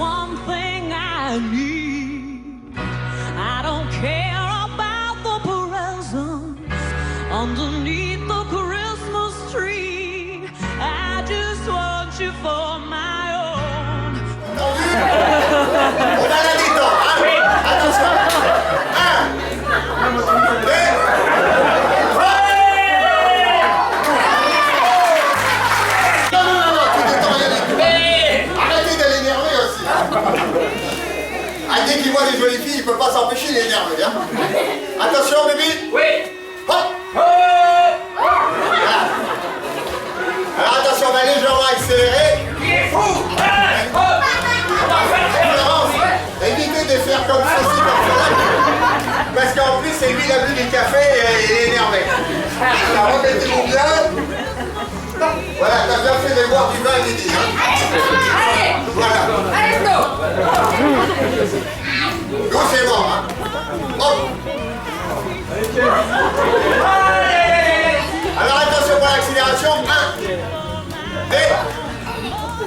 one thing I need. I don't care about the presents underneath the Christmas tree. I just want you for my own. On a la détente, hein? Oui. Attention. 1, 2, dès qu'il voit les jolies filles, il peut pas s'empêcher, il est énervé, hein. Attention, bébé. Oui. Hop. Voilà. Alors attention, on va légèrement accélérer. Il est fou. Florence, évitez de faire comme ceci, comme cela. Parce qu'en plus, c'est lui, il a bu du café et il est énervé. Alors remettez-vous bien. Voilà, t'as bien fait de boire du vin, Lydie, hein. Allez. Voilà. Allez, Go, c'est bon, hein. Hop. Alors attention pour l'accélération. 1, 2,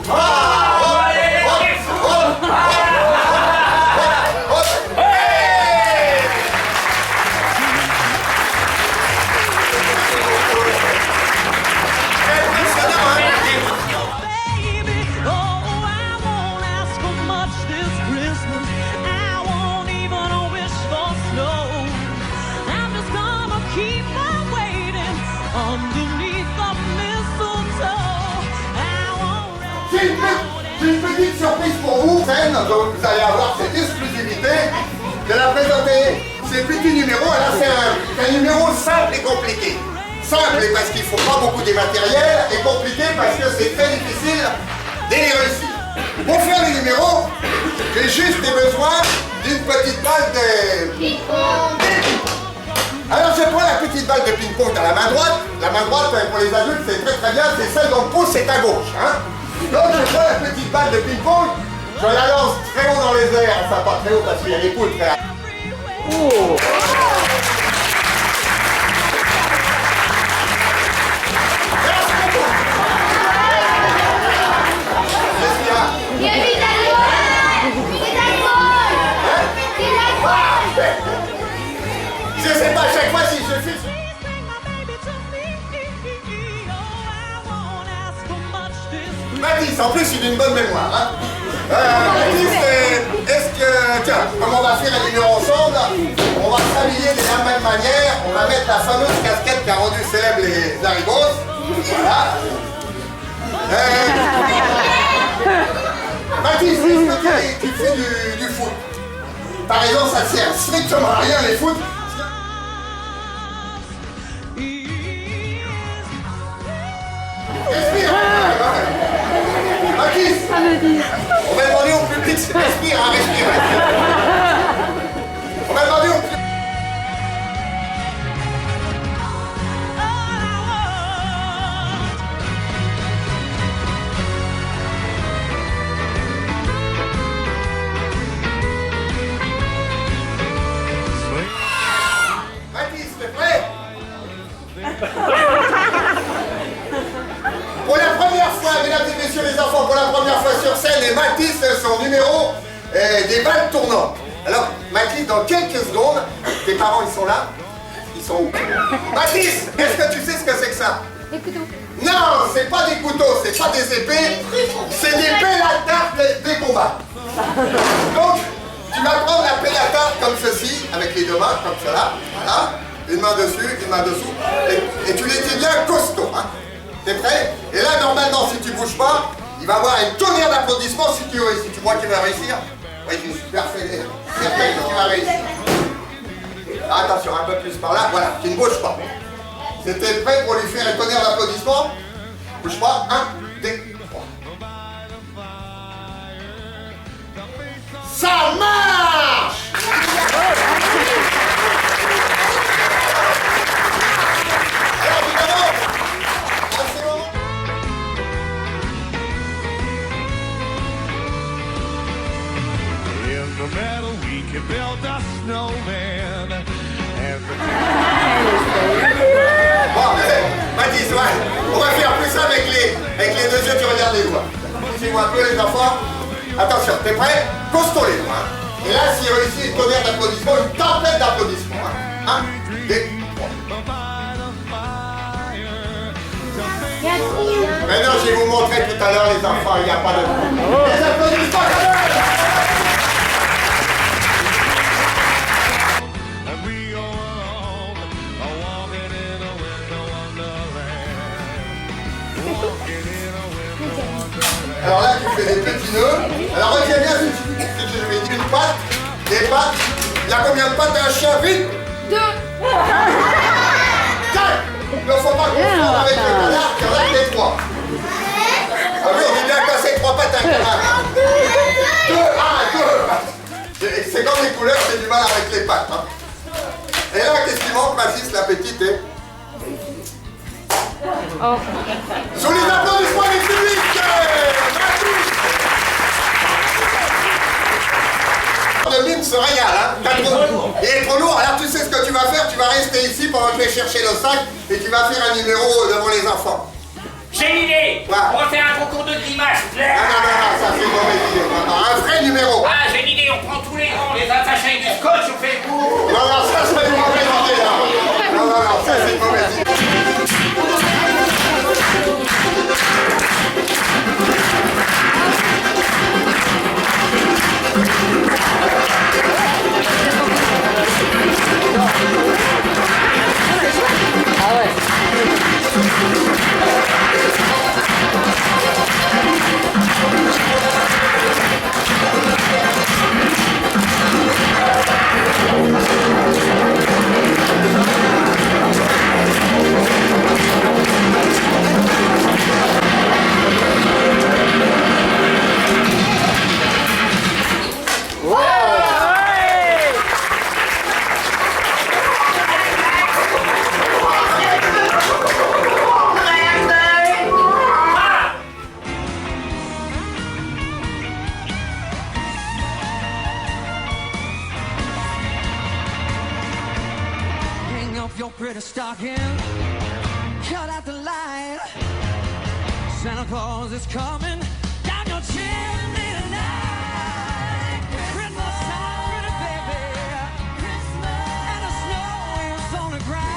3, hop, hop, hop, hop, hop. Hey! Impressionnant, hein. Baby, oh, I won't ask for much this Christmas. I won't even wish for snow. I'm just gonna keep on waiting underneath the mistletoe. I won't J'ai une petite surprise pour vous, Zen, donc vous allez avoir cette exclusivité de la présenter ces petits numéros. Alors c'est un numéro simple et compliqué. Simple parce qu'il ne faut pas beaucoup de matériel et compliqué parce que c'est très difficile de les réussir. Pour faire les numéros, j'ai juste besoin d'une petite balle de ping-pong. Alors je prends la petite balle de ping-pong dans la main droite. La main droite pour les adultes c'est très très bien, c'est celle dont le pouce est à gauche. Hein. Donc je prends la petite balle de ping-pong, je la lance très haut dans les airs, enfin pas très haut parce qu'il y a les poules très... Oh. Je sais pas à chaque fois si je fais... Mathis, en plus il a une bonne mémoire. Hein. Mathis, est-ce que... Tiens, comme on va faire les numéros ensemble, on va s'habiller de la même manière, on va mettre la fameuse casquette qui a rendu célèbre les Zarigos. Voilà. Mathis, est-ce que tu fais du foot? Par exemple, ça sert strictement à rien les foot. Respire. Mathis, on va demander au public, respire, hein, respire. On va demander au public. Mathis, t'es prêt? Pour la première fois, mesdames et messieurs les enfants, pour la première fois sur scène, et Mathis, son numéro des balles tournantes. Alors, Mathis, dans quelques secondes, tes parents, ils sont là? Ils sont où? Mathis, est-ce que tu sais ce que c'est que ça? Des couteaux. Non, c'est pas des couteaux, c'est pas des épées, c'est des pelles à tarte des combats. Donc, tu vas prendre la pelle à tarte comme ceci, avec les deux mains, comme cela, voilà, une main dessus, une main dessous, et tu les tiens bien costaud, hein. T'es prêt? Et là, normalement, si tu bouges pas, il va y avoir un tonnerre d'applaudissements si tu réussis. Tu crois qu'il va réussir? Oui, je suis persuadé. Certain que tu vas réussir. Attention, un peu plus par là. Voilà, tu ne bouges pas. C'était prêt pour lui faire un tonnerre d'applaudissements? Bouge pas. 1, 2, 3. Ça marche! Alors, évidemment, the metal we can build a snowman and bon, Mathis, ouais. On va faire plus ça avec les deux yeux, tu regardes les doigts. Suivez-moi un peu les enfants. Attention, t'es prêt? Costaud les doigts. Et là, s'il réussit une tonnerre d'applaudissements, une tempête d'applaudissements. 1, 2, 3. Maintenant, je vais vous montrer tout à l'heure, les enfants, il n'y a pas de... Les applaudissements quand même! Alors là, tu fais des petits nœuds. Alors retiens bien ce que je vais dire. Une patte, des pattes. Il y a combien de pattes d'un chien? Vite! 2. 4! Il ne faut pas confondre avec le canard, qui en a que les 3. Ah oui, on dit bien que c'est 3 pattes à un canard. 2, 1, 2. C'est comme les couleurs, j'ai du mal avec les pattes. Hein. Et là, qu'est-ce qui manque, ma fille, la petite est... Oh. Sous les applaudissements du public! Le mime se régale, hein? Il est trop lourd, alors tu sais ce que tu vas faire, tu vas rester ici pendant que je vais chercher le sac et tu vas faire un numéro devant les enfants. J'ai une idée. Ouais. On va faire un concours de grimaces. Non, ça c'est une mauvaise idée. Un vrai numéro. Ah, j'ai une idée, on prend tous les grands, on les attache avec du scotch, on fait le coup. Non, ça c'est une mauvaise idée, là. Non, ça c'est une mauvaise idée. Your pretty stocking, cut out the light. Santa Claus is coming down your chimney tonight. Christmas time, pretty baby. Christmas and the snow is on the ground.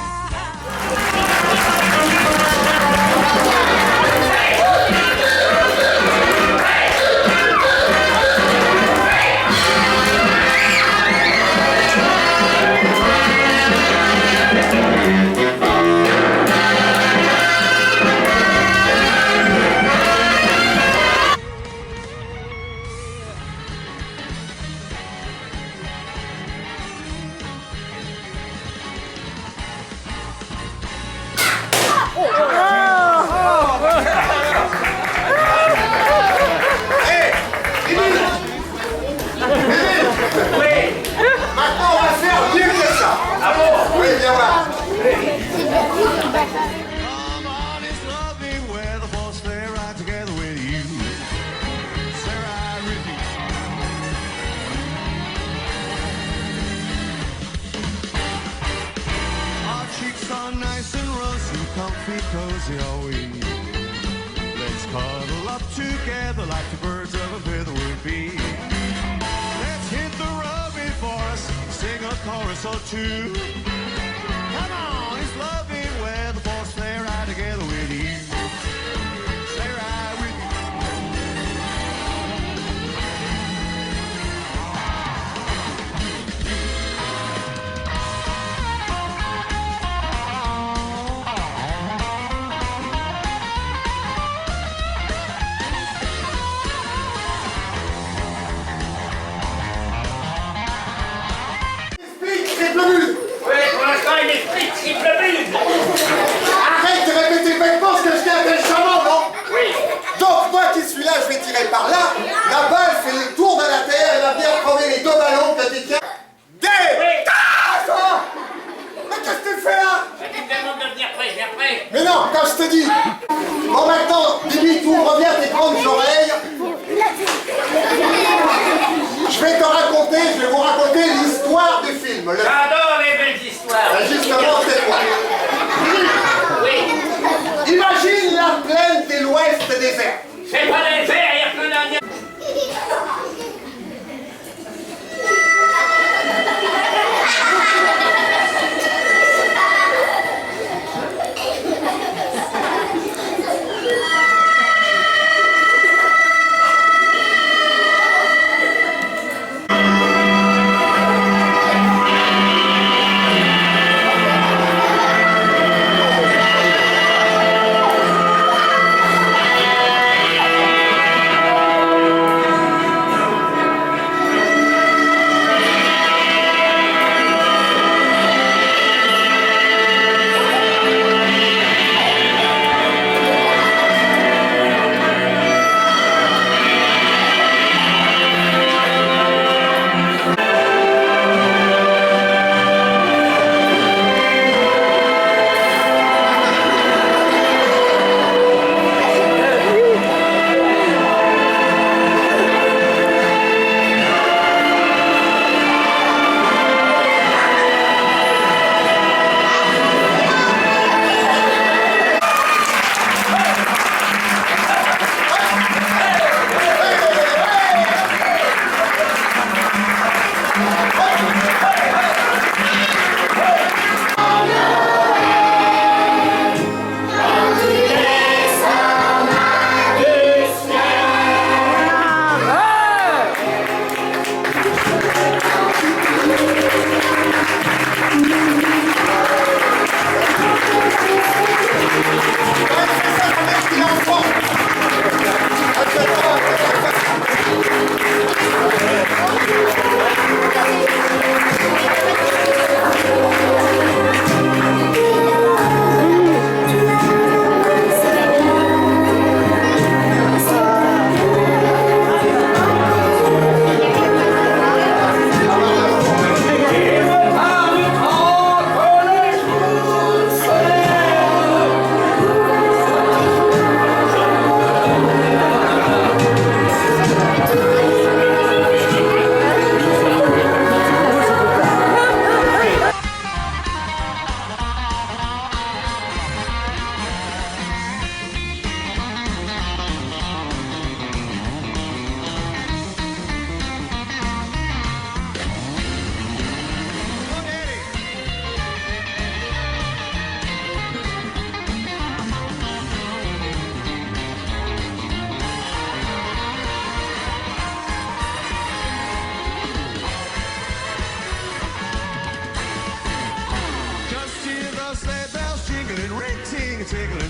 Maintenant, on va faire mieux que ça. Ah bon? Oui, viens voir. Come on, it's lovely where the folks stay right together with you. Sarah, I repeat. Our cheeks are nice and rosy, comfy, cozy are we. Let's cuddle up together like the birds of a feather would be. Let's hit the road before us, sing a chorus or two. Come on, it's lovely where the folks stay right together with you. Stay right with you. Explique, triple but. Oui, pour l'instant, il explique triple but. Arrête de répéter bêtement ce que je dis intelligemment, non? Oui. Donc, moi qui suis là, je vais tirer par là. La balle fait le tour de la terre et va venir crever les 2 ballons que tu tiens. Oui. Mais qu'est-ce que tu fais là? Tu me demandes de venir près, je viens près. Mais non, quand je te dis. Bon, maintenant, Bibi, tu ouvres bien tes grandes oreilles. Je vais vous raconter l'histoire du film. J'adore les belles histoires. Justement, c'est quoi? Oui. Imagine la plaine de l'ouest désert. C'est pas désert, il y a plein d'indiens.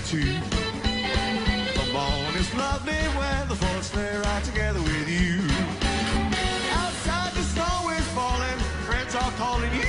too. Come on, it's lovely when the folks stay right together with you. Outside the snow is falling, friends are calling you.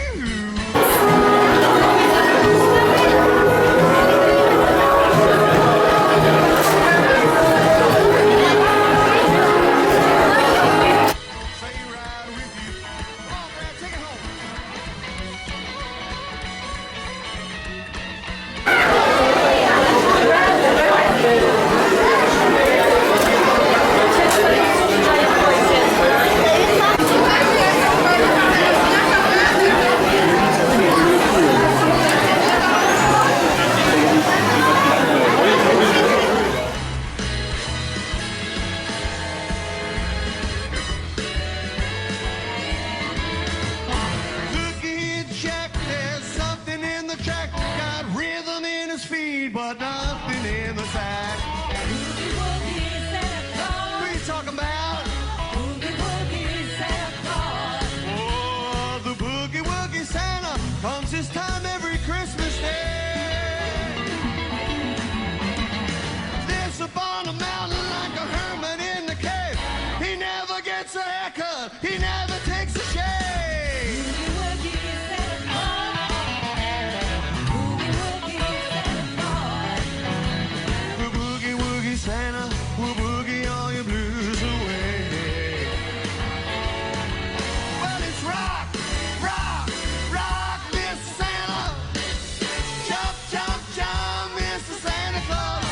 But nothing in the sack. Boogie woogie Santa Claus. What are you talking about? Boogie woogie Santa Claus. Oh, the boogie woogie Santa comes this time every Christmas day. Lives up on a mountain like a hermit in the cave. He never gets a haircut. He never takes a shave. Boogie woogie Santa Claus. Boogie woogie Santa Claus. The boogie woogie Santa will boogie all your blues away. Well, it's rock, rock, rock, Mr. Santa. Jump, jump, jump, Mr. Santa Claus.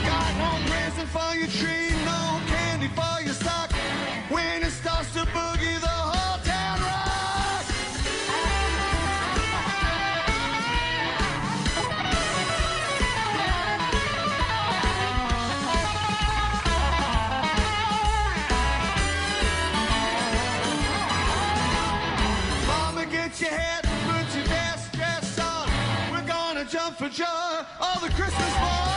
Got no present for your tree, no candy for your sock. When it starts to boogie, the whole town rocks. Mama, get your head, put your best dress on. We're gonna jump for joy, all the Christmas boys.